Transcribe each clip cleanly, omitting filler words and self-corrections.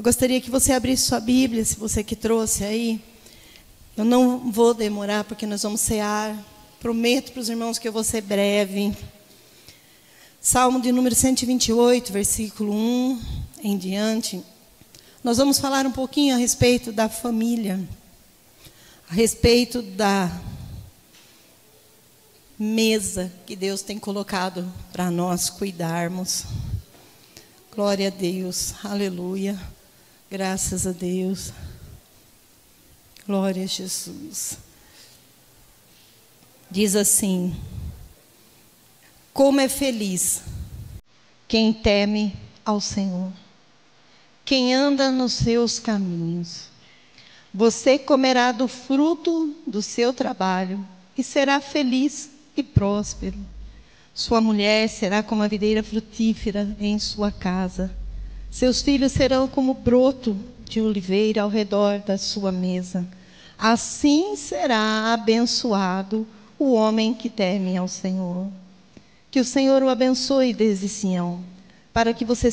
Gostaria que você abrisse sua Bíblia, se você que trouxe aí. Eu não vou demorar, porque nós vamos cear. Prometo para os irmãos que eu vou ser breve. Salmo de número 128, versículo 1 em diante. Nós vamos falar um pouquinho a respeito da família, a respeito da mesa que Deus tem colocado para nós cuidarmos. Glória a Deus, aleluia, graças a Deus, glória a Jesus. Diz assim: como é feliz quem teme ao Senhor, quem anda nos seus caminhos. Você comerá do fruto do seu trabalho e será feliz e próspero. Sua mulher será como a videira frutífera em sua casa. Seus filhos serão como broto de oliveira ao redor da sua mesa. Assim será abençoado o homem que teme ao Senhor. Que o Senhor o abençoe desde Sião, para que você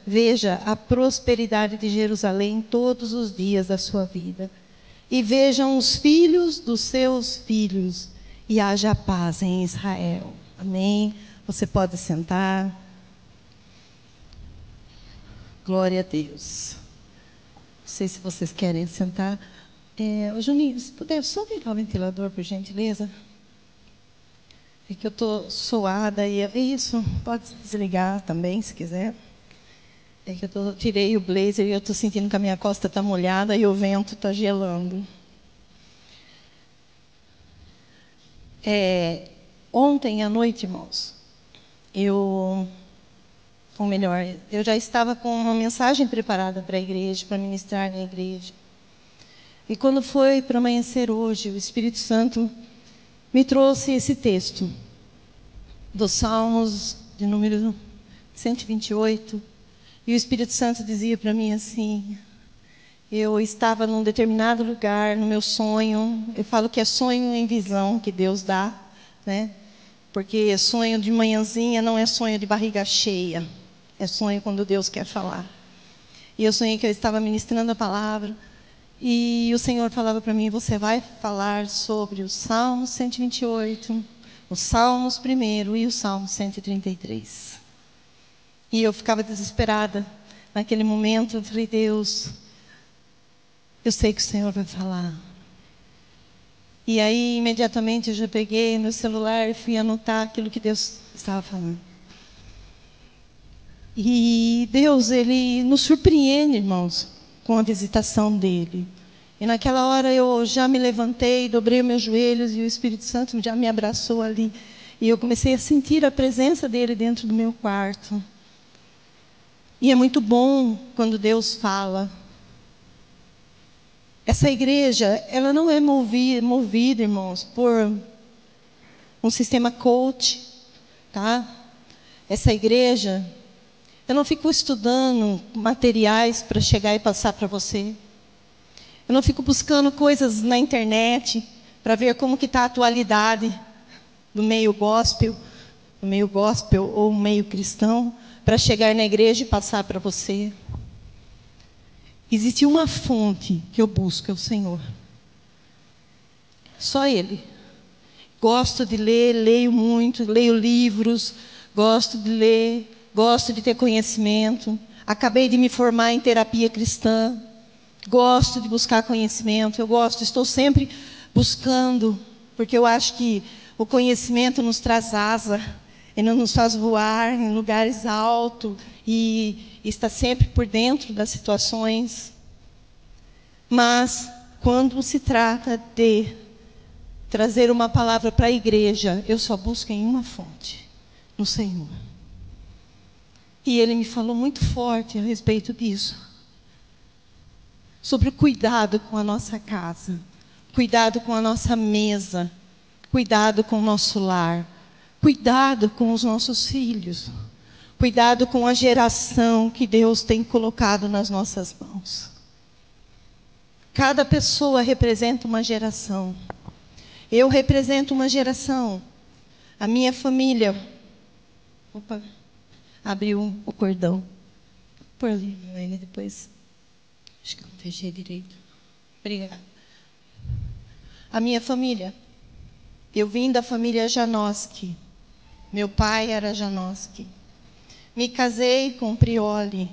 veja a prosperidade de Jerusalém todos os dias da sua vida. E vejam os filhos dos seus filhos, e haja paz em Israel. Amém? Você pode sentar. Glória a Deus. Não sei se vocês querem sentar. Juninho, se puder só ligar o ventilador, por gentileza. É que eu estou suada e é isso. Pode desligar também, se quiser. É que eu tirei o blazer e eu estou sentindo que a minha costa está molhada e o vento está gelando. Ontem à noite, irmãos, eu já estava com uma mensagem preparada para a igreja, para ministrar na igreja. E quando foi para amanhecer hoje, o Espírito Santo me trouxe esse texto dos Salmos de número 128. E o Espírito Santo dizia para mim assim: eu estava num determinado lugar, no meu sonho. Eu falo que é sonho em visão que Deus dá, né? Porque sonho de manhãzinha não é sonho de barriga cheia. É sonho quando Deus quer falar. E eu sonhei que eu estava ministrando a palavra. E o Senhor falava para mim: você vai falar sobre o Salmo 128, os Salmos 1 e o Salmo 133. E eu ficava desesperada. Naquele momento eu falei: Deus, eu sei que o Senhor vai falar. E aí, imediatamente, eu já peguei meu celular e fui anotar aquilo que Deus estava falando. E Deus, Ele nos surpreende, irmãos, com a visitação dEle. E naquela hora eu já me levantei, dobrei meus joelhos e o Espírito Santo já me abraçou ali. E eu comecei a sentir a presença dEle dentro do meu quarto. E é muito bom quando Deus fala. Essa igreja, ela não é movida, irmãos, por um sistema coach, tá? Essa igreja, eu não fico estudando materiais para chegar e passar para você. Eu não fico buscando coisas na internet para ver como que está a atualidade do meio gospel ou meio cristão, para chegar na igreja e passar para você. Existe uma fonte que eu busco, é o Senhor. Só Ele. Gosto de ler, leio muito, leio livros, gosto de ler, gosto de ter conhecimento. Acabei de me formar em terapia cristã. Gosto de buscar conhecimento, estou sempre buscando, porque eu acho que o conhecimento nos traz asa, ele nos faz voar em lugares altos e está sempre por dentro das situações. Mas, quando se trata de trazer uma palavra para a igreja, eu só busco em uma fonte, no Senhor. E Ele me falou muito forte a respeito disso. Sobre o cuidado com a nossa casa, cuidado com a nossa mesa, cuidado com o nosso lar, cuidado com os nossos filhos, cuidado com a geração que Deus tem colocado nas nossas mãos. Cada pessoa representa uma geração. Eu represento uma geração. A minha família... Opa, abriu o cordão. Por ali, ele depois... Acho que eu não fechei direito. Obrigada. A minha família. Eu vim da família Janoski. Meu pai era Janoski. Me casei com Prioli.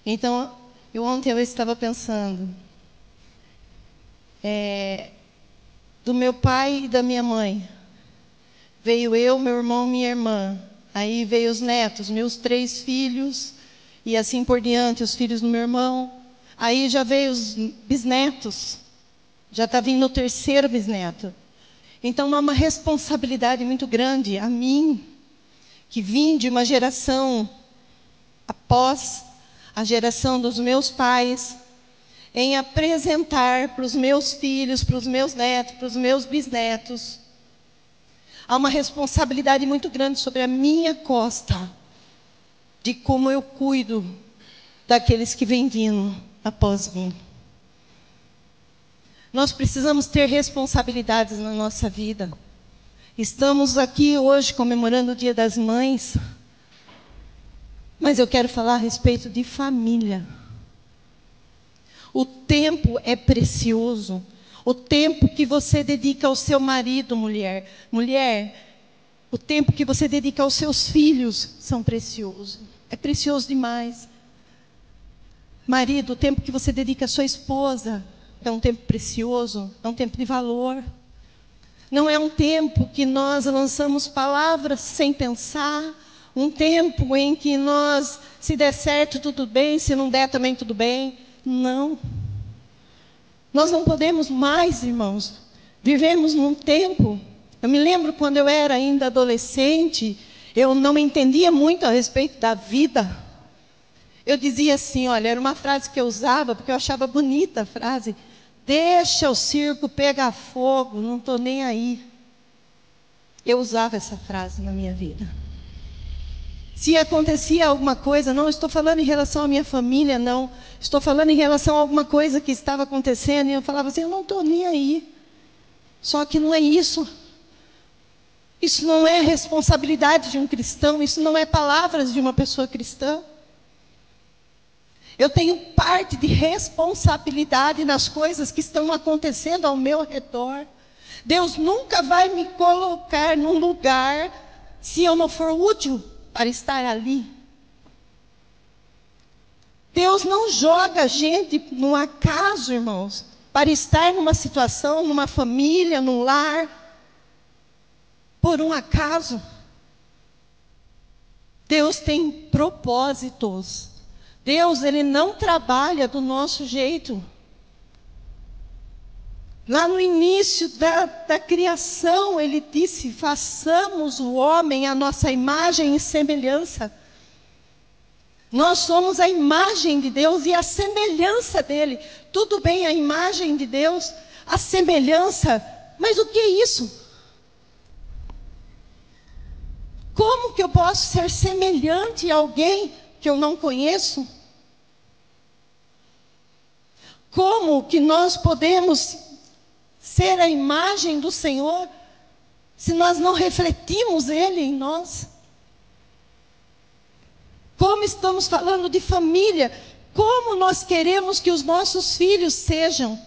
Então, ontem eu estava pensando, do meu pai e da minha mãe. Veio eu, meu irmão, minha irmã. Aí veio os netos, meus 3 filhos, e assim por diante, os filhos do meu irmão. Aí já veio os bisnetos. Já está vindo o 3º bisneto. Então, há uma responsabilidade muito grande a mim, que vim de uma geração após a geração dos meus pais, em apresentar para os meus filhos, para os meus netos, para os meus bisnetos. Há uma responsabilidade muito grande sobre a minha costa, de como eu cuido daqueles que vêm vindo após mim. Nós precisamos ter responsabilidades na nossa vida. Estamos aqui hoje comemorando o Dia das Mães, mas eu quero falar a respeito de família. O tempo é precioso. O tempo que você dedica ao seu marido, mulher. Mulher, o tempo que você dedica aos seus filhos são preciosos. É precioso demais. Marido, o tempo que você dedica à sua esposa é um tempo precioso, é um tempo de valor. Não é um tempo que nós lançamos palavras sem pensar. Um tempo em que nós, se der certo, tudo bem, se não der, também tudo bem. Não. Nós não podemos mais, irmãos. Vivemos num tempo. Eu me lembro quando eu era ainda adolescente, eu não entendia muito a respeito da vida. Eu dizia assim, olha, era uma frase que eu usava, porque eu achava bonita a frase. Deixa o circo pegar fogo, não estou nem aí. Eu usava essa frase na minha vida. Se acontecia alguma coisa, não estou falando em relação à minha família, não. Estou falando em relação a alguma coisa que estava acontecendo, e eu falava assim, eu não estou nem aí. Só que não é isso. Isso não é responsabilidade de um cristão, isso não é palavras de uma pessoa cristã. Eu tenho parte de responsabilidade nas coisas que estão acontecendo ao meu redor. Deus nunca vai me colocar num lugar se eu não for útil para estar ali. Deus não joga a gente no acaso, irmãos, para estar numa situação, numa família, num lar, por um acaso. Deus tem propósitos. Deus, Ele não trabalha do nosso jeito. Lá no início da criação, Ele disse, façamos o homem à nossa imagem e semelhança. Nós somos a imagem de Deus e a semelhança dEle. Tudo bem, a imagem de Deus, a semelhança, mas o que é isso? Como que eu posso ser semelhante a alguém que eu não conheço? Como que nós podemos ser a imagem do Senhor se nós não refletimos Ele em nós? Como estamos falando de família, como nós queremos que os nossos filhos sejam?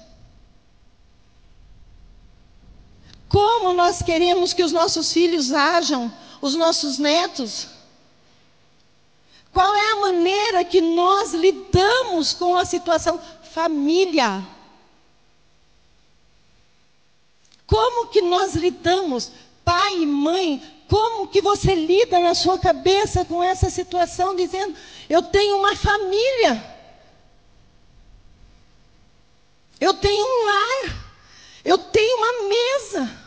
Como nós queremos que os nossos filhos ajam, os nossos netos? Qual é a maneira que nós lidamos com a situação família? Como que nós lidamos, pai e mãe? Como que você lida na sua cabeça com essa situação, dizendo, eu tenho uma família, eu tenho um lar, eu tenho uma mesa.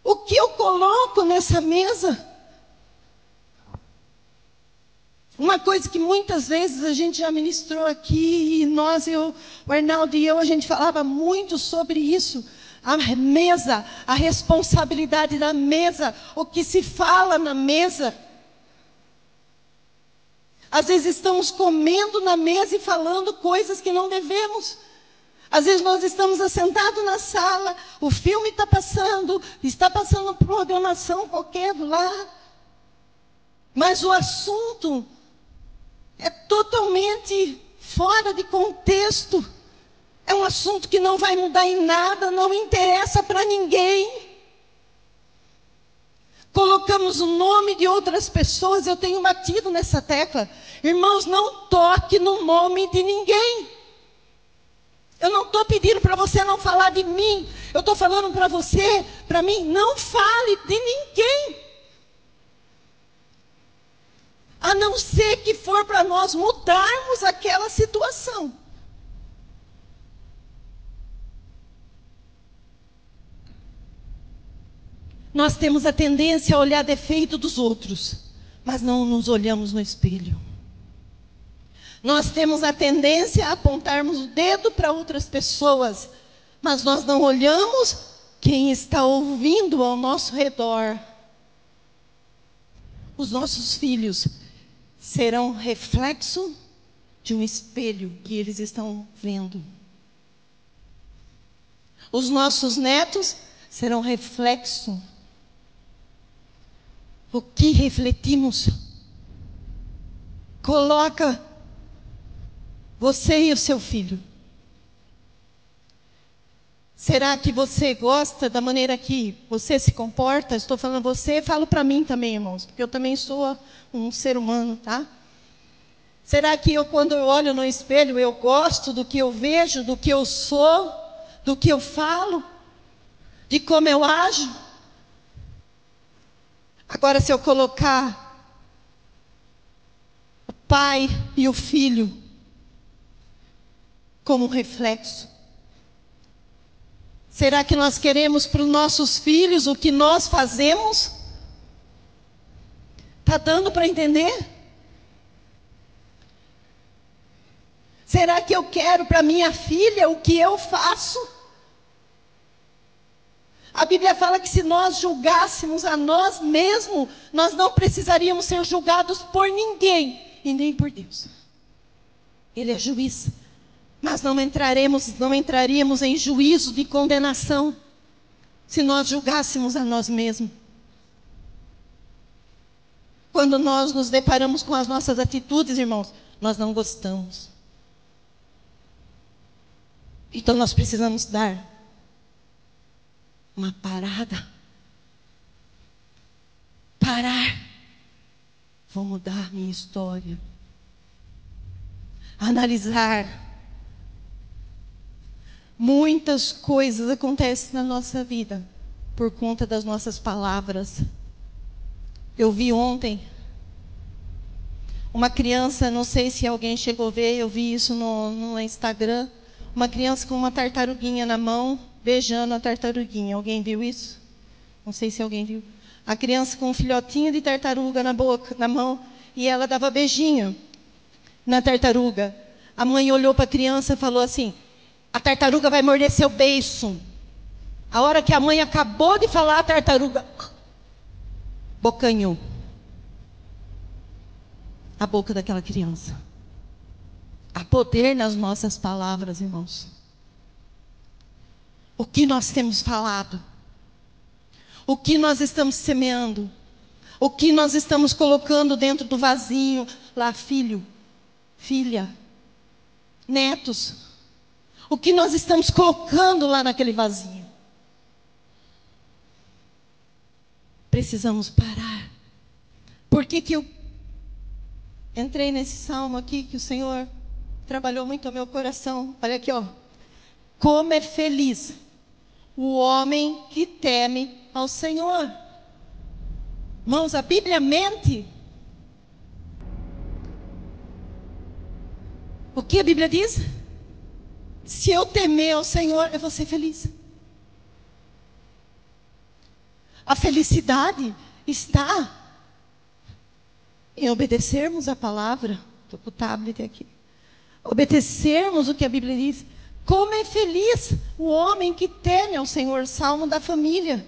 O que eu coloco nessa mesa? Uma coisa que muitas vezes a gente já ministrou aqui, e o Arnaldo e eu, a gente falava muito sobre isso. A mesa, a responsabilidade da mesa, o que se fala na mesa. Às vezes estamos comendo na mesa e falando coisas que não devemos. Às vezes nós estamos assentados na sala, o filme está passando programação qualquer lá. Mas o assunto É totalmente fora de contexto. É um assunto que não vai mudar em nada, não interessa para ninguém. Colocamos o nome de outras pessoas, eu tenho batido nessa tecla. Irmãos, não toque no nome de ninguém. Eu não estou pedindo para você não falar de mim. Eu estou falando para você, para mim, não fale de ninguém. A não ser que for para nós mudarmos aquela situação. Nós temos a tendência a olhar defeito dos outros, mas não nos olhamos no espelho. Nós temos a tendência a apontarmos o dedo para outras pessoas, mas nós não olhamos quem está ouvindo ao nosso redor. Os nossos filhos serão reflexo de um espelho que eles estão vendo. Os nossos netos serão reflexo. O que refletimos? Coloca você e o seu filho. Será que você gosta da maneira que você se comporta? Estou falando você, falo para mim também, irmãos, porque eu também sou um ser humano, tá? Será que quando eu olho no espelho, eu gosto do que eu vejo, do que eu sou, do que eu falo, de como eu ajo? Agora, se eu colocar o pai e o filho como reflexo, será que nós queremos para os nossos filhos o que nós fazemos? Está dando para entender? Será que eu quero para minha filha o que eu faço? A Bíblia fala que se nós julgássemos a nós mesmos, nós não precisaríamos ser julgados por ninguém, e nem por Deus. Ele é juiz. Mas não entraríamos em juízo de condenação, se nós julgássemos a nós mesmos. Quando nós nos deparamos com as nossas atitudes, irmãos, nós não gostamos. Então nós precisamos dar uma parada. Parar. Vou mudar minha história. Analisar. Muitas coisas acontecem na nossa vida por conta das nossas palavras. Eu vi ontem uma criança, não sei se alguém chegou a ver, eu vi isso no Instagram, uma criança com uma tartaruguinha na mão, beijando a tartaruguinha. Alguém viu isso? Não sei se alguém viu. A criança com um filhotinho de tartaruga na boca, na mão, e ela dava beijinho na tartaruga. A mãe olhou para a criança e falou assim: a tartaruga vai morder seu beiço. A hora que a mãe acabou de falar, a tartaruga bocanhou a boca daquela criança. Há poder nas nossas palavras, irmãos. O que nós temos falado? O que nós estamos semeando? O que nós estamos colocando dentro do vasinho? Lá, filho, filha, netos. O que nós estamos colocando lá naquele vasinho? Precisamos parar. Por que eu entrei nesse salmo aqui que o Senhor trabalhou muito ao meu coração? Olha aqui, ó. Como é feliz o homem que teme ao Senhor. Irmãos, a Bíblia mente. O que a Bíblia diz? Se eu temer ao Senhor, eu vou ser feliz. A felicidade está em obedecermos a palavra. Estou com o tablet aqui. Obedecermos o que a Bíblia diz. Como é feliz o homem que teme ao Senhor. Salmo da família.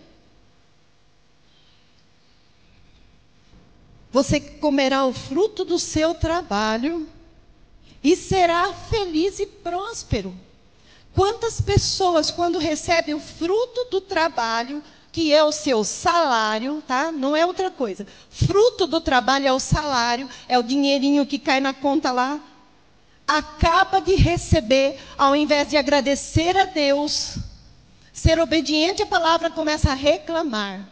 Você comerá o fruto do seu trabalho e será feliz e próspero. Quantas pessoas, quando recebem o fruto do trabalho, que é o seu salário, tá? Não é outra coisa. Fruto do trabalho é o salário, é o dinheirinho que cai na conta lá. Acaba de receber, ao invés de agradecer a Deus, ser obediente à palavra, começa a reclamar.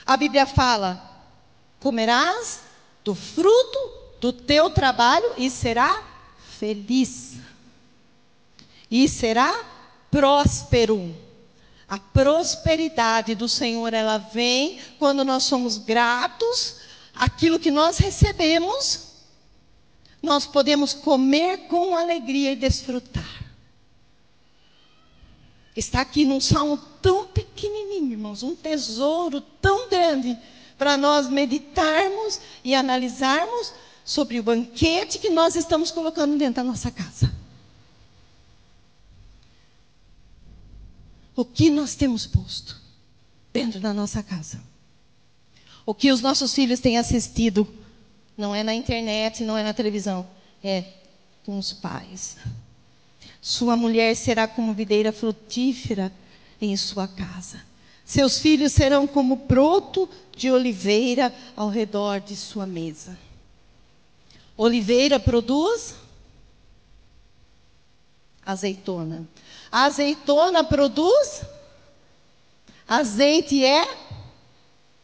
A Bíblia fala: comerás do fruto do teu trabalho e será feliz. E será próspero. A prosperidade do Senhor, ela vem quando nós somos gratos. Aquilo que nós recebemos, nós podemos comer com alegria e desfrutar. Está aqui num salmo tão pequenininho, irmãos, um tesouro tão grande, para nós meditarmos e analisarmos sobre o banquete que nós estamos colocando dentro da nossa casa. O que nós temos posto dentro da nossa casa? O que os nossos filhos têm assistido? Não é na internet, não é na televisão, é com os pais. Sua mulher será como videira frutífera em sua casa. Seus filhos serão como broto de oliveira ao redor de sua mesa. Oliveira produz azeitona. A azeitona produz azeite, é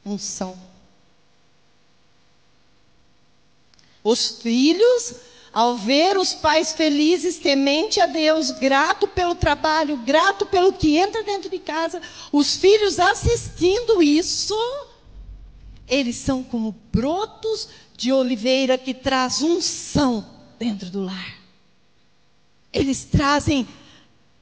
unção. Os filhos, ao ver os pais felizes, temente a Deus, grato pelo trabalho, grato pelo que entra dentro de casa, os filhos assistindo isso, eles são como brotos de oliveira que traz unção dentro do lar. Eles trazem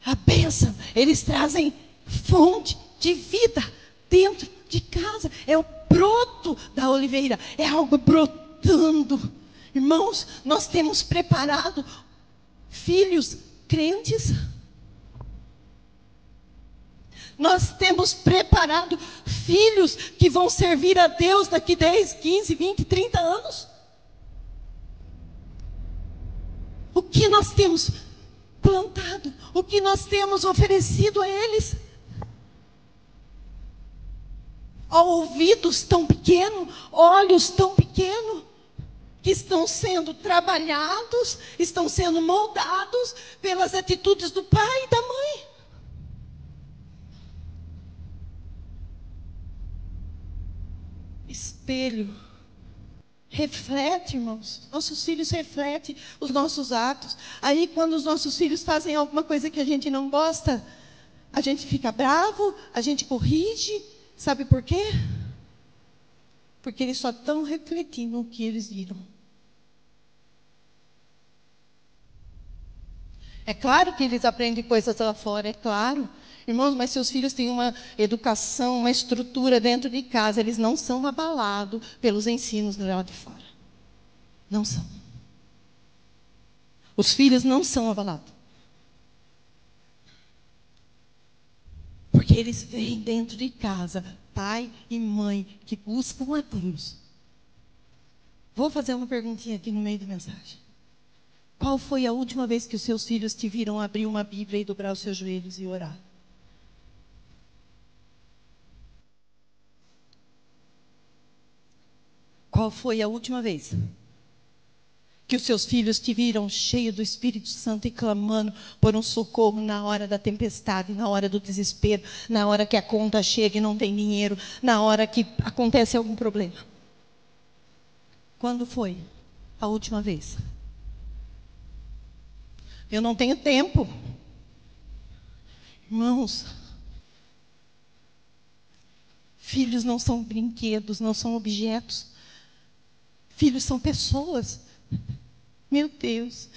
a bênção, eles trazem fonte de vida dentro de casa. É o broto da oliveira, é algo brotando. Irmãos, nós temos preparado filhos crentes. Nós temos preparado filhos que vão servir a Deus daqui 10, 15, 20, 30 anos. O que nós temos plantado? O que nós temos oferecido a eles? Ouvidos tão pequenos, olhos tão pequenos, que estão sendo trabalhados, estão sendo moldados pelas atitudes do pai e da mãe. Espelho. Reflete, irmãos. Nossos filhos refletem os nossos atos. Aí, quando os nossos filhos fazem alguma coisa que a gente não gosta, a gente fica bravo, a gente corrige. Sabe por quê? Porque eles só estão refletindo o que eles viram. É claro que eles aprendem coisas lá fora, é claro. Irmãos, mas seus filhos têm uma educação, uma estrutura dentro de casa. Eles não são abalados pelos ensinos lá de fora. Não são. Os filhos não são abalados. Porque eles vêm dentro de casa, pai e mãe, que buscam a Deus. Vou fazer uma perguntinha aqui no meio da mensagem. Qual foi a última vez que os seus filhos te viram abrir uma Bíblia e dobrar os seus joelhos e orar? Qual foi a última vez que os seus filhos te viram cheio do Espírito Santo e clamando por um socorro na hora da tempestade, na hora do desespero, na hora que a conta chega e não tem dinheiro, na hora que acontece algum problema? Quando foi a última vez? Eu não tenho tempo. Irmãos, filhos não são brinquedos, não são objetos. Filhos são pessoas. Meu Deus.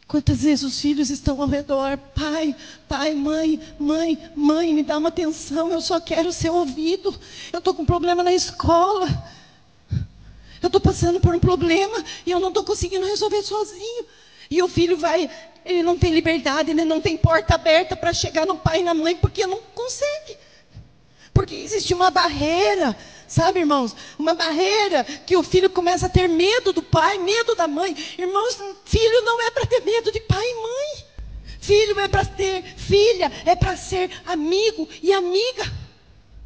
Quantas vezes os filhos estão ao redor? Pai, pai, mãe, mãe, mãe, me dá uma atenção, eu só quero ser ouvido. Eu estou com um problema na escola. Eu estou passando por um problema e eu não estou conseguindo resolver sozinho. E o filho vai, ele não tem liberdade, ele não tem porta aberta para chegar no pai e na mãe, porque não consegue. Porque existe uma barreira, sabe, irmãos? Uma barreira que o filho começa a ter medo do pai, medo da mãe. Irmãos, filho não é para ter medo de pai e mãe. Filho é para ter, filha é para ser amigo e amiga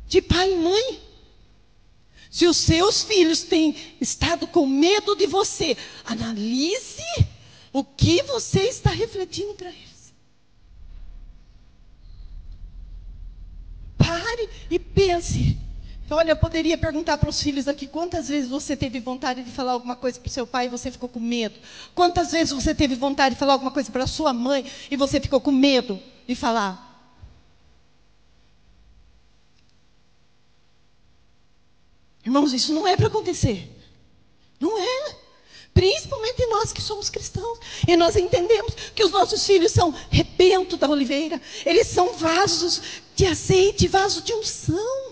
de pai e mãe. Se os seus filhos têm estado com medo de você, analise o que você está refletindo para eles. Pare e pense. Olha, eu poderia perguntar para os filhos aqui, quantas vezes você teve vontade de falar alguma coisa para o seu pai e você ficou com medo? Quantas vezes você teve vontade de falar alguma coisa para a sua mãe e você ficou com medo de falar? Irmãos, isso não é para acontecer. Não é. Principalmente nós que somos cristãos. E nós entendemos que os nossos filhos são rebento da oliveira. Eles são vasos de azeite, vasos de unção.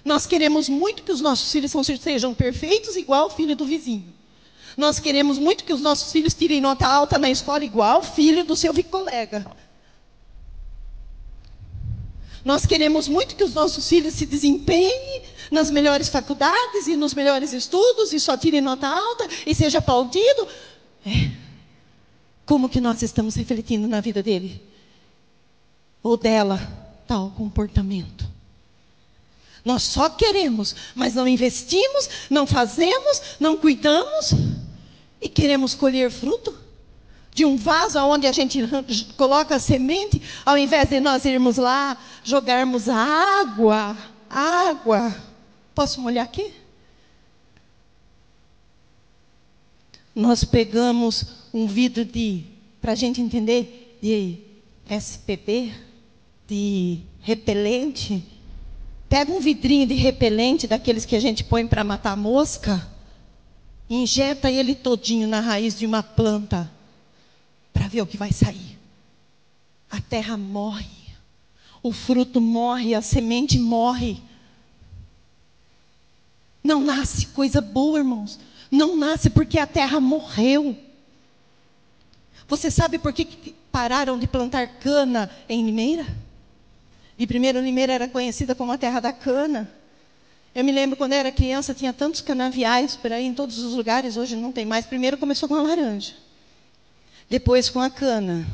Nós queremos muito que os nossos filhos sejam perfeitos, igual o filho do vizinho. Nós queremos muito que os nossos filhos tirem nota alta na escola, igual o filho do seu colega. Nós queremos muito que os nossos filhos se desempenhem nas melhores faculdades e nos melhores estudos, e só tirem nota alta e seja aplaudido. Como que nós estamos refletindo na vida dele? Ou dela, tal comportamento? Nós só queremos, mas não investimos, não fazemos, não cuidamos e queremos colher fruto de um vaso onde a gente coloca a semente, ao invés de nós irmos lá, jogarmos água. Posso molhar aqui? Nós pegamos um vidro para a gente entender, de SPP, de repelente. Pega um vidrinho de repelente, daqueles que a gente põe para matar mosca, injeta ele todinho na raiz de uma planta, para ver o que vai sair. A terra morre, o fruto morre, a semente morre. Não nasce coisa boa, irmãos. Não nasce porque a terra morreu. Você sabe por que pararam de plantar cana em Limeira? E primeiro Limeira era conhecida como a terra da cana. Eu me lembro quando eu era criança, tinha tantos canaviais por aí em todos os lugares, hoje não tem mais. Primeiro começou com a laranja, depois com a cana.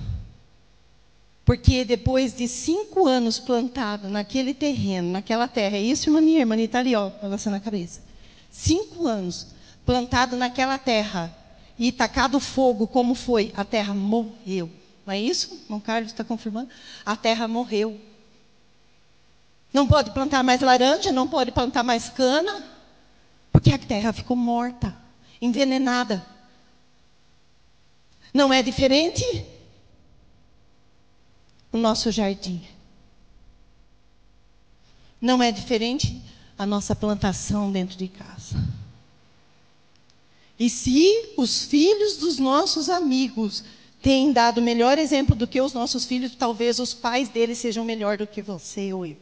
Porque depois de 5 anos plantado naquele terreno, naquela terra, é isso, irmã está ali, ó, balançando a cabeça. 5 anos plantado naquela terra e tacado fogo, como foi? A terra morreu. Não é isso? Irmão Carlos está confirmando? A terra morreu. Não pode plantar mais laranja, não pode plantar mais cana, porque a terra ficou morta, envenenada. Não é diferente o nosso jardim. Não é diferente a nossa plantação dentro de casa. E se os filhos dos nossos amigos têm dado melhor exemplo do que os nossos filhos, talvez os pais deles sejam melhor do que você ou eu.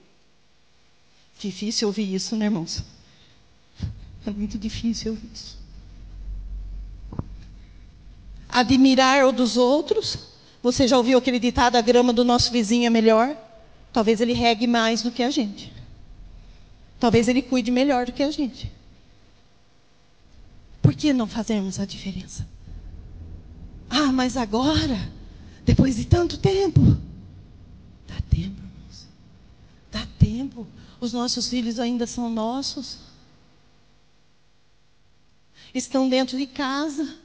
Difícil ouvir isso, né, irmãos? É muito difícil ouvir isso. Admirar o dos outros. Você já ouviu aquele ditado, a grama do nosso vizinho é melhor? Talvez ele regue mais do que a gente. Talvez ele cuide melhor do que a gente. Por que não fazermos a diferença? Ah, mas agora, depois de tanto tempo. Dá tempo, irmãos. Dá tempo. Os nossos filhos ainda são nossos. Estão dentro de casa.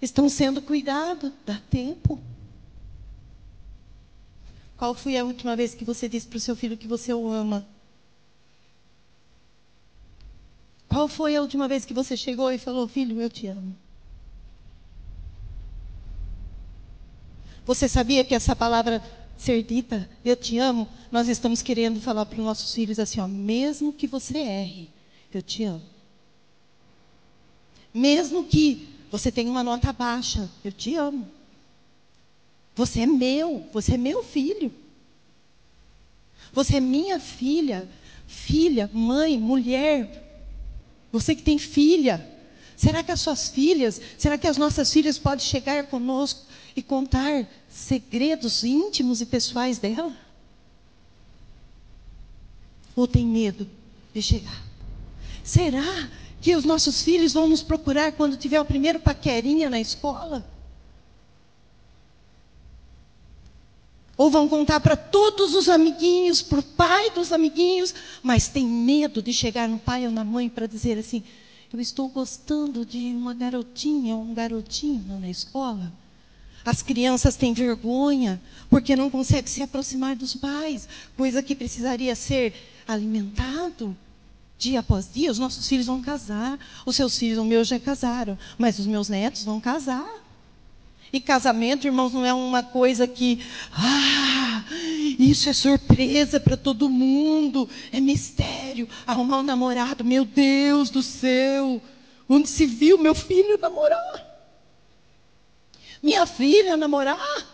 Estão sendo cuidados. Dá tempo. Qual foi a última vez que você disse para o seu filho que você o ama? Qual foi a última vez que você chegou e falou, filho, eu te amo? Você sabia que essa palavra ser dita, eu te amo, nós estamos querendo falar para os nossos filhos assim, ó, mesmo que você erre, eu te amo. Mesmo que você tenha uma nota baixa, eu te amo. Você é meu filho. Você é minha filha, mãe, mulher. Você que tem filha. Será que as suas filhas, será que as nossas filhas podem chegar conosco e contar segredos íntimos e pessoais dela? Ou tem medo de chegar? Será que os nossos filhos vão nos procurar quando tiver o primeiro paquerinha na escola? Ou vão contar para todos os amiguinhos, para o pai dos amiguinhos, mas tem medo de chegar no pai ou na mãe para dizer assim: eu estou gostando de uma garotinha ou um garotinho na escola. As crianças têm vergonha porque não conseguem se aproximar dos pais, coisa que precisaria ser alimentado dia após dia. Os nossos filhos vão casar, os seus filhos, os meus já casaram, mas os meus netos vão casar. E casamento, irmãos, não é uma coisa que, isso é surpresa para todo mundo, é mistério. Arrumar um namorado, meu Deus do céu, onde se viu meu filho namorar? Minha filha namorar?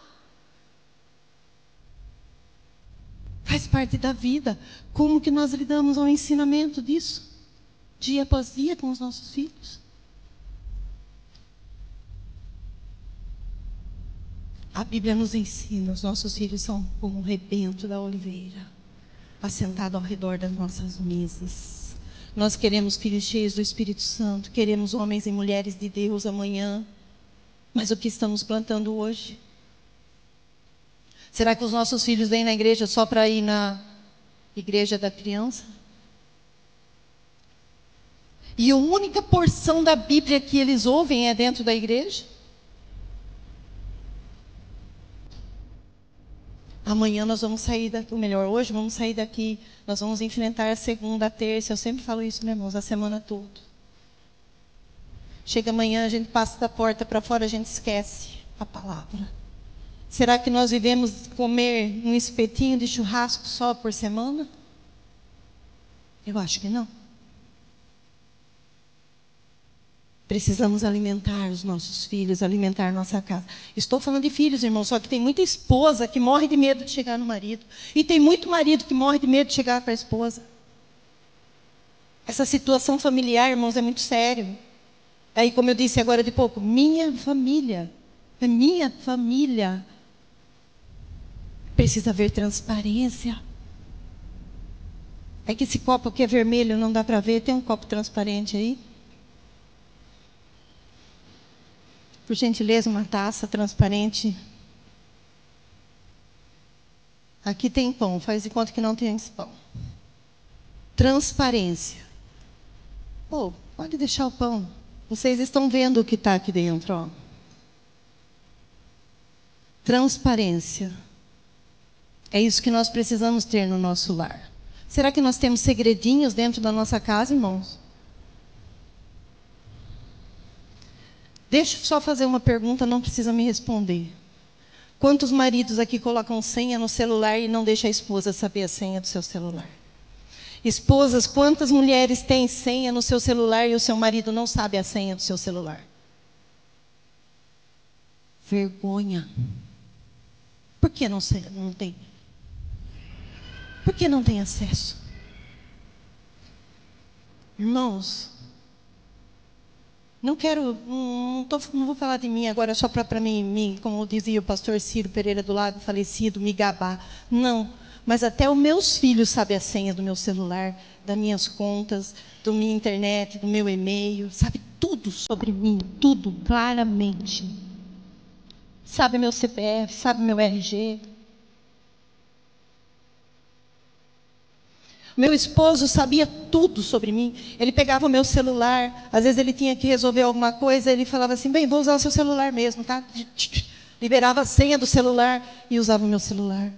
Faz parte da vida. Como que nós lidamos ao ensinamento disso? Dia após dia com os nossos filhos. A Bíblia nos ensina, os nossos filhos são como um rebento da oliveira, assentado ao redor das nossas mesas. Nós queremos filhos cheios do Espírito Santo, queremos homens e mulheres de Deus amanhã. Mas o que estamos plantando hoje? Será que os nossos filhos vêm na igreja só para ir na igreja da criança? E a única porção da Bíblia que eles ouvem é dentro da igreja? Amanhã nós vamos sair daqui, ou melhor, hoje vamos sair daqui, nós vamos enfrentar a segunda, a terça, eu sempre falo isso, meus irmãos, a semana toda. Chega amanhã, a gente passa da porta para fora, a gente esquece a palavra. Será que nós vivemos comer um espetinho de churrasco só por semana? Eu acho que não. Precisamos alimentar os nossos filhos, alimentar nossa casa. Estou falando de filhos, irmãos, só que tem muita esposa que morre de medo de chegar no marido. E tem muito marido que morre de medo de chegar para a esposa. Essa situação familiar, irmãos, é muito sério. Aí, como eu disse agora de pouco, minha família, é minha família. Precisa haver transparência. É que esse copo aqui é vermelho, não dá para ver. Tem um copo transparente aí? Por gentileza, uma taça transparente. Aqui tem pão, faz de conta que não tem esse pão. Transparência. Pô, pode deixar o pão. Vocês estão vendo o que está aqui dentro, ó. Transparência. É isso que nós precisamos ter no nosso lar. Será que nós temos segredinhos dentro da nossa casa, irmãos? Deixa eu só fazer uma pergunta, não precisa me responder. Quantos maridos aqui colocam senha no celular e não deixam a esposa saber a senha do seu celular? Esposas, quantas mulheres têm senha no seu celular e o seu marido não sabe a senha do seu celular? Vergonha. Por que não tem? Por que não tem acesso? Irmãos, não vou falar de mim agora só para mim, como dizia o pastor Ciro Pereira do Lago, falecido, me gabar. Não, mas até os meus filhos sabem a senha do meu celular, das minhas contas, da minha internet, do meu e-mail, sabe tudo sobre mim, tudo, claramente. Sabe meu CPF, sabe meu RG. Meu esposo sabia tudo sobre mim. Ele pegava o meu celular, às vezes ele tinha que resolver alguma coisa, ele falava assim, bem, vou usar o seu celular mesmo, tá? Liberava a senha do celular e usava o meu celular.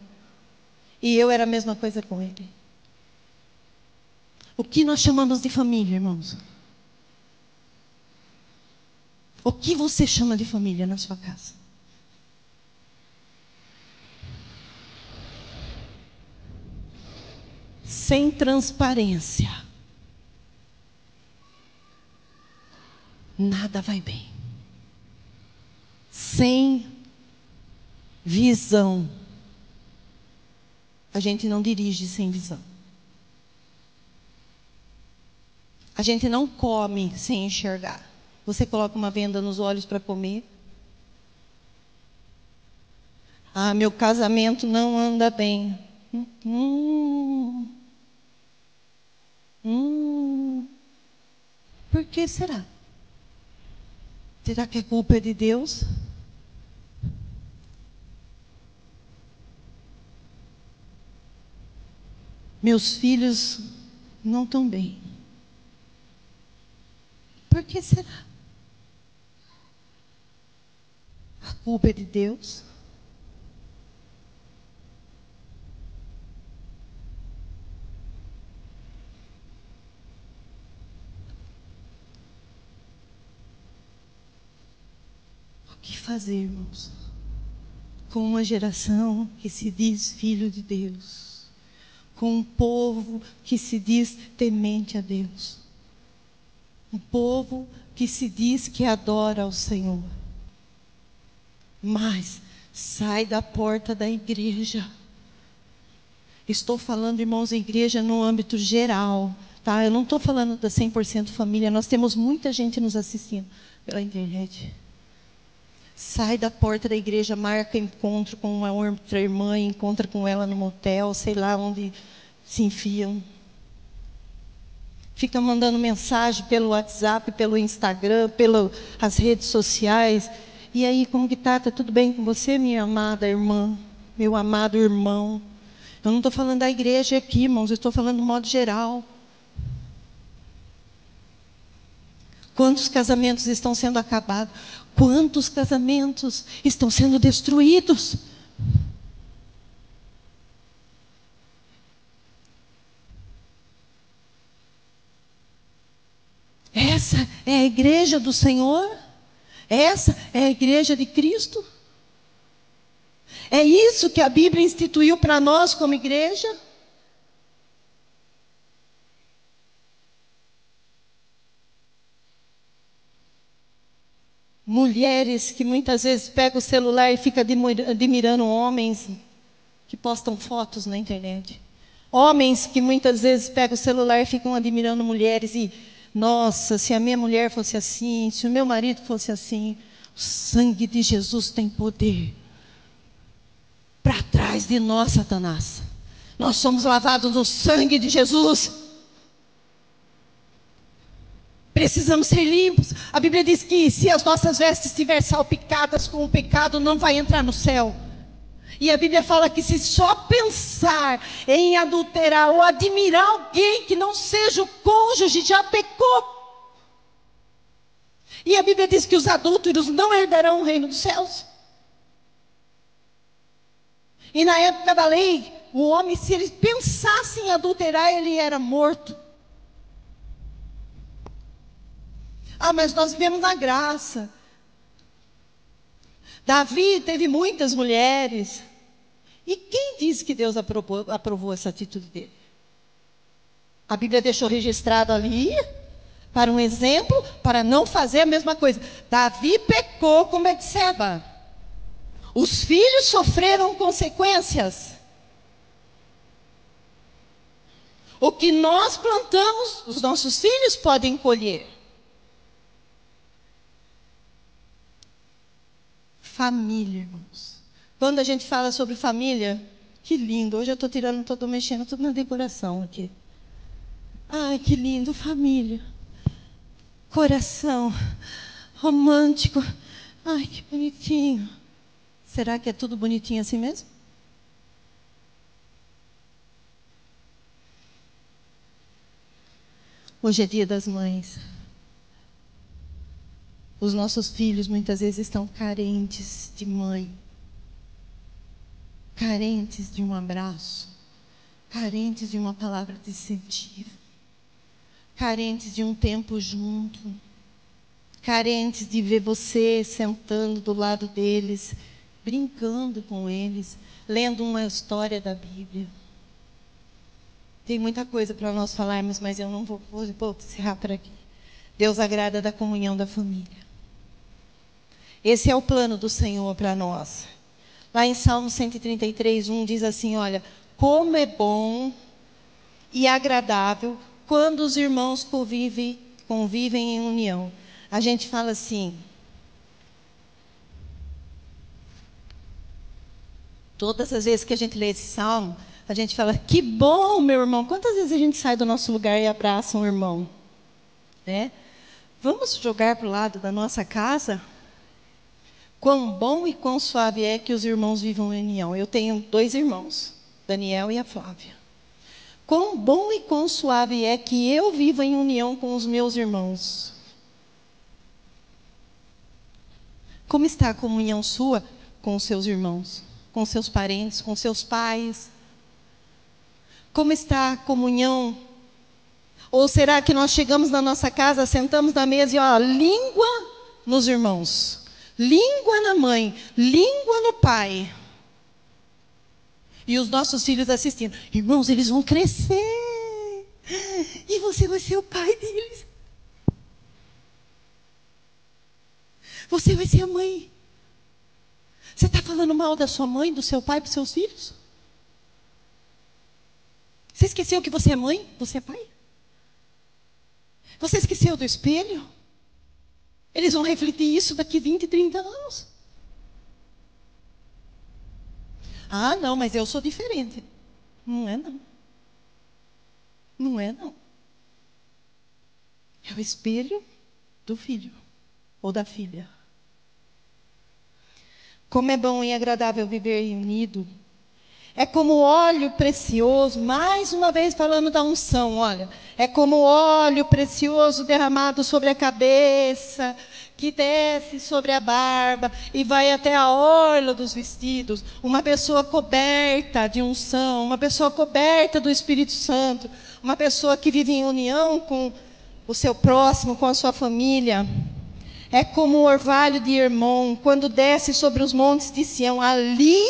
E eu era a mesma coisa com ele. O que nós chamamos de família, irmãos? O que você chama de família na sua casa? Sem transparência, nada vai bem. Sem visão, a gente não dirige sem visão. A gente não come sem enxergar. Você coloca uma venda nos olhos para comer? Ah, meu casamento não anda bem. Por que será? Será que a culpa é de Deus? Meus filhos não estão bem. Por que será? A culpa é de Deus? O que fazer, irmãos? Com uma geração que se diz filho de Deus, com um povo que se diz temente a Deus, um povo que se diz que adora ao Senhor, mas sai da porta da igreja. Estou falando, irmãos, igreja no âmbito geral, tá? Eu não estou falando da 100% família, nós temos muita gente nos assistindo pela internet. Sai da porta da igreja, marca encontro com uma outra irmã, encontra com ela no motel, sei lá onde se enfiam. Fica mandando mensagem pelo WhatsApp, pelo Instagram, pelas redes sociais. E aí, como que tá? Tá tudo bem com você, minha amada irmã? Meu amado irmão? Eu não estou falando da igreja aqui, irmãos, eu estou falando de modo geral. Quantos casamentos estão sendo acabados? Quantos casamentos estão sendo destruídos? Essa é a igreja do Senhor? Essa é a igreja de Cristo? É isso que a Bíblia instituiu para nós como igreja? Mulheres que muitas vezes pegam o celular e ficam admirando homens que postam fotos na internet. Homens que muitas vezes pegam o celular e ficam admirando mulheres e, nossa, se a minha mulher fosse assim, se o meu marido fosse assim, o sangue de Jesus tem poder. Para trás de nós, Satanás. Nós somos lavados no sangue de Jesus. Precisamos ser limpos. A Bíblia diz que se as nossas vestes estiverem salpicadas com o pecado, não vai entrar no céu. E a Bíblia fala que se só pensar em adulterar ou admirar alguém que não seja o cônjuge, já pecou. E a Bíblia diz que os adúlteros não herdarão o reino dos céus. E na época da lei, o homem, se ele pensasse em adulterar, ele era morto. Ah, mas nós vivemos na graça. Davi teve muitas mulheres. E quem disse que Deus aprovou essa atitude dele? A Bíblia deixou registrado ali, para um exemplo, para não fazer a mesma coisa. Davi pecou com Betseba. Os filhos sofreram consequências. O que nós plantamos, os nossos filhos podem colher. Família, irmãos. Quando a gente fala sobre família, que lindo. Hoje eu estou mexendo tudo na decoração aqui. Ai, que lindo, família. Coração romântico. Ai, que bonitinho. Será que é tudo bonitinho assim mesmo? Hoje é Dia das Mães. Os nossos filhos muitas vezes estão carentes de mãe, carentes de um abraço, carentes de uma palavra de incentivo, carentes de um tempo junto, carentes de ver você sentando do lado deles, brincando com eles, lendo uma história da Bíblia. Tem muita coisa para nós falarmos, mas eu não vou encerrar por aqui. Deus agrada da comunhão da família. Esse é o plano do Senhor para nós. Lá em Salmo 133, 1 diz assim, olha, como é bom e agradável quando os irmãos convivem em união. A gente fala assim, todas as vezes que a gente lê esse salmo, a gente fala, que bom, meu irmão. Quantas vezes a gente sai do nosso lugar e abraça um irmão? Né? Vamos jogar para o lado da nossa casa? Quão bom e quão suave é que os irmãos vivam em união. Eu tenho 2 irmãos, Daniel e a Flávia. Quão bom e quão suave é que eu vivo em união com os meus irmãos. Como está a comunhão sua com os seus irmãos, com seus parentes, com seus pais? Como está a comunhão? Ou será que nós chegamos na nossa casa, sentamos na mesa e língua nos irmãos, língua na mãe, língua no pai. E os nossos filhos assistindo. Irmãos, eles vão crescer. E você vai ser o pai deles. Você vai ser a mãe. Você está falando mal da sua mãe, do seu pai, para os seus filhos? Você esqueceu que você é mãe? Você é pai? Você esqueceu do espelho? Eles vão refletir isso daqui 20, 30 anos. Ah, não, mas eu sou diferente. Não é, não. Não é, não. É o espelho do filho ou da filha. Como é bom e agradável viver unido. É como óleo precioso, mais uma vez falando da unção, olha. É como óleo precioso derramado sobre a cabeça, que desce sobre a barba e vai até a orla dos vestidos. Uma pessoa coberta de unção, uma pessoa coberta do Espírito Santo, uma pessoa que vive em união com o seu próximo, com a sua família. É como o orvalho de Hermon, quando desce sobre os montes de Sião, ali...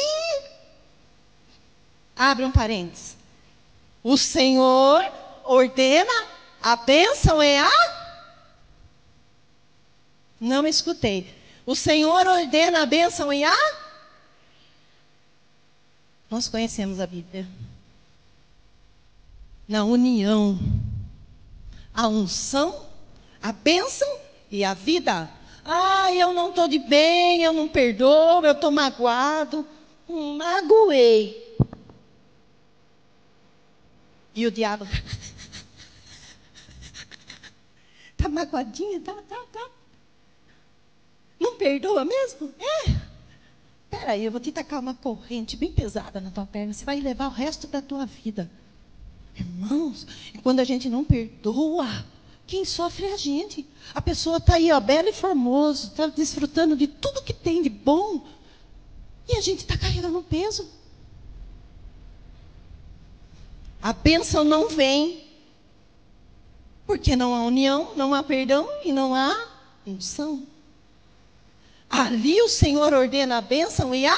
Abre um parênteses. O Senhor ordena a bênção e a... Não me escutei. O Senhor ordena a bênção e a... Nós conhecemos a Bíblia. Na união. A unção, a bênção e a vida. Ah, eu não estou de bem, eu não perdoo, eu estou magoado. Magoei. E o diabo... Está magoadinha? Tá. Não perdoa mesmo? Espera aí, eu vou te tacar uma corrente bem pesada na tua perna. Você vai levar o resto da tua vida. Irmãos, e quando a gente não perdoa, quem sofre é a gente. A pessoa está aí, bela e formosa, está desfrutando de tudo que tem de bom. E a gente está carregando um peso. A bênção não vem, porque não há união, não há perdão e não há unção. Ali o Senhor ordena a bênção e a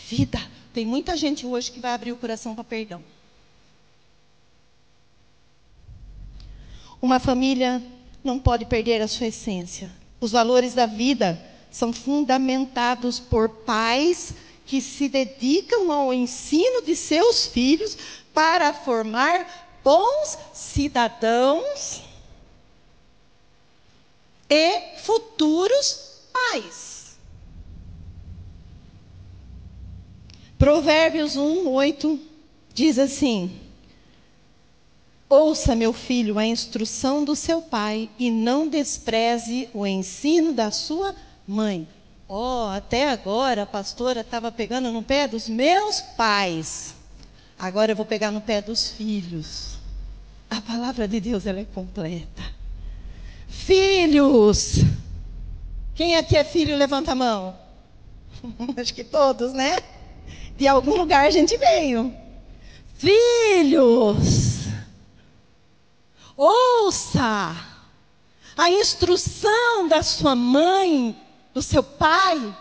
vida. Tem muita gente hoje que vai abrir o coração para perdão. Uma família não pode perder a sua essência. Os valores da vida são fundamentados por pais que se dedicam ao ensino de seus filhos para formar bons cidadãos e futuros pais. Provérbios 1:8 diz assim: ouça, meu filho, a instrução do seu pai e não despreze o ensino da sua mãe. Até agora a pastora estava pegando no pé dos meus pais. Agora eu vou pegar no pé dos filhos. A palavra de Deus, ela é completa. Filhos! Quem aqui é filho, levanta a mão. Acho que todos, né? De algum lugar a gente veio. Filhos! Ouça a instrução da sua mãe, do seu pai.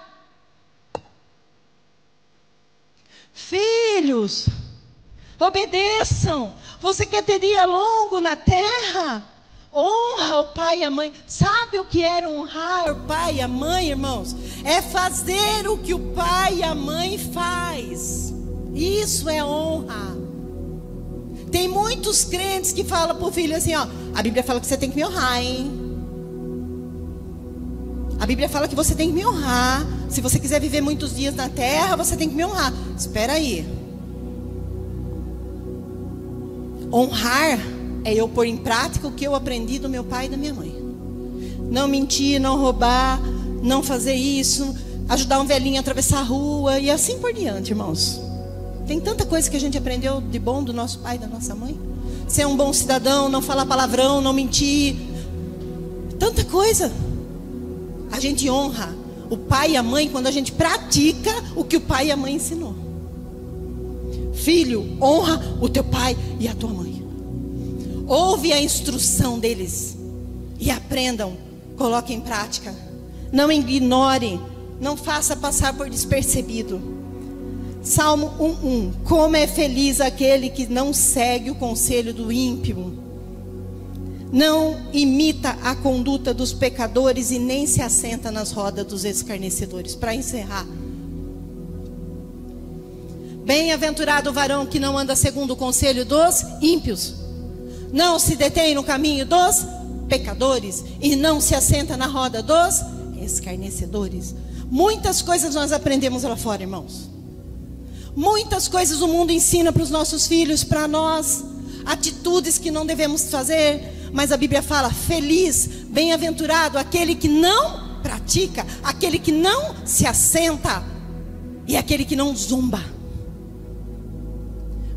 Filhos! Obedeçam. Você quer ter dia longo na terra? Honra o pai e a mãe. Sabe o que é honrar o pai e a mãe, irmãos? É fazer o que o pai e a mãe faz. Isso é honra. Tem muitos crentes que falam para o filho assim, a Bíblia fala que você tem que me honrar, hein? A Bíblia fala que você tem que me honrar. Se você quiser viver muitos dias na terra, você tem que me honrar. Espera aí. Honrar é eu pôr em prática o que eu aprendi do meu pai e da minha mãe. Não mentir, não roubar, não fazer isso, ajudar um velhinho a atravessar a rua e assim por diante, irmãos. Tem tanta coisa que a gente aprendeu de bom do nosso pai e da nossa mãe. Ser um bom cidadão, não falar palavrão, não mentir. Tanta coisa. A gente honra o pai e a mãe quando a gente pratica o que o pai e a mãe ensinou. Filho, honra o teu pai e a tua mãe. Ouve a instrução deles e aprendam, coloque em prática. Não ignore, não faça passar por despercebido. Salmo 1:1. Como é feliz aquele que não segue o conselho do ímpio, não imita a conduta dos pecadores e nem se assenta nas rodas dos escarnecedores. Para encerrar, bem-aventurado o varão que não anda segundo o conselho dos ímpios, não se detém no caminho dos pecadores e não se assenta na roda dos escarnecedores. Muitas coisas nós aprendemos lá fora, irmãos. Muitas coisas o mundo ensina para os nossos filhos, para nós, atitudes que não devemos fazer, mas a Bíblia fala: feliz, bem-aventurado aquele que não pratica, aquele que não se assenta e aquele que não zomba.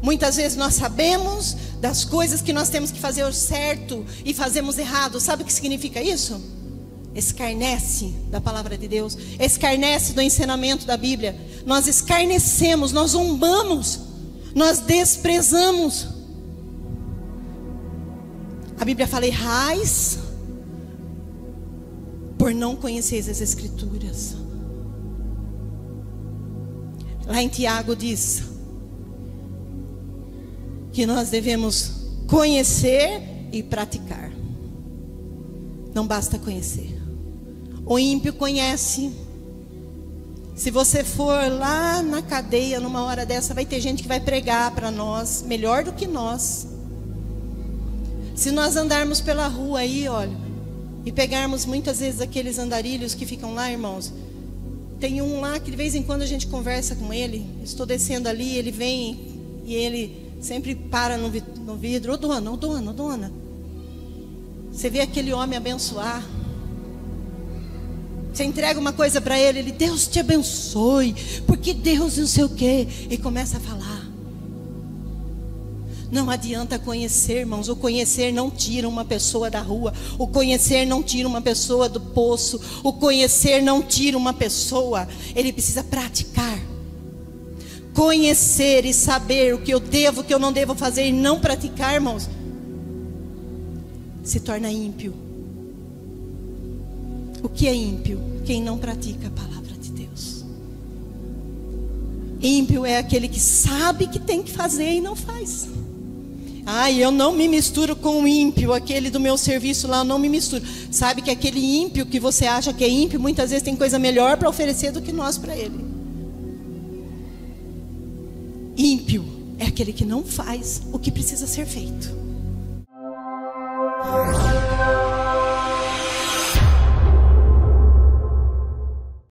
Muitas vezes nós sabemos das coisas que nós temos que fazer o certo e fazemos errado. Sabe o que significa isso? Escarnece da palavra de Deus, escarnece do ensinamento da Bíblia. Nós escarnecemos, nós zombamos, nós desprezamos. A Bíblia fala: errais por não conheceis as Escrituras. Lá em Tiago diz que nós devemos conhecer e praticar. Não basta conhecer. O ímpio conhece. Se você for lá na cadeia numa hora dessa, vai ter gente que vai pregar para nós melhor do que nós. Se nós andarmos pela rua aí, olha, e pegarmos muitas vezes aqueles andarilhos que ficam lá, irmãos. Tem um lá que de vez em quando a gente conversa com ele. Estou descendo ali, ele vem e ele sempre para no vidro. Ô dona, ô dona, ô dona. Você vê aquele homem abençoar. Você entrega uma coisa para ele, ele: Deus te abençoe, porque Deus não sei o quê. E começa a falar. Não adianta conhecer, irmãos. O conhecer não tira uma pessoa da rua. O conhecer não tira uma pessoa do poço. O conhecer não tira uma pessoa. Ele precisa praticar. Conhecer e saber o que eu devo, o que eu não devo fazer e não praticar, irmãos, se torna ímpio. O que é ímpio? Quem não pratica a palavra de Deus. Ímpio é aquele que sabe que tem que fazer e não faz. Eu não me misturo com o ímpio, aquele do meu serviço lá, eu não me misturo. Sabe que aquele ímpio que você acha que é ímpio, muitas vezes tem coisa melhor para oferecer do que nós para ele. Ímpio é aquele que não faz o que precisa ser feito.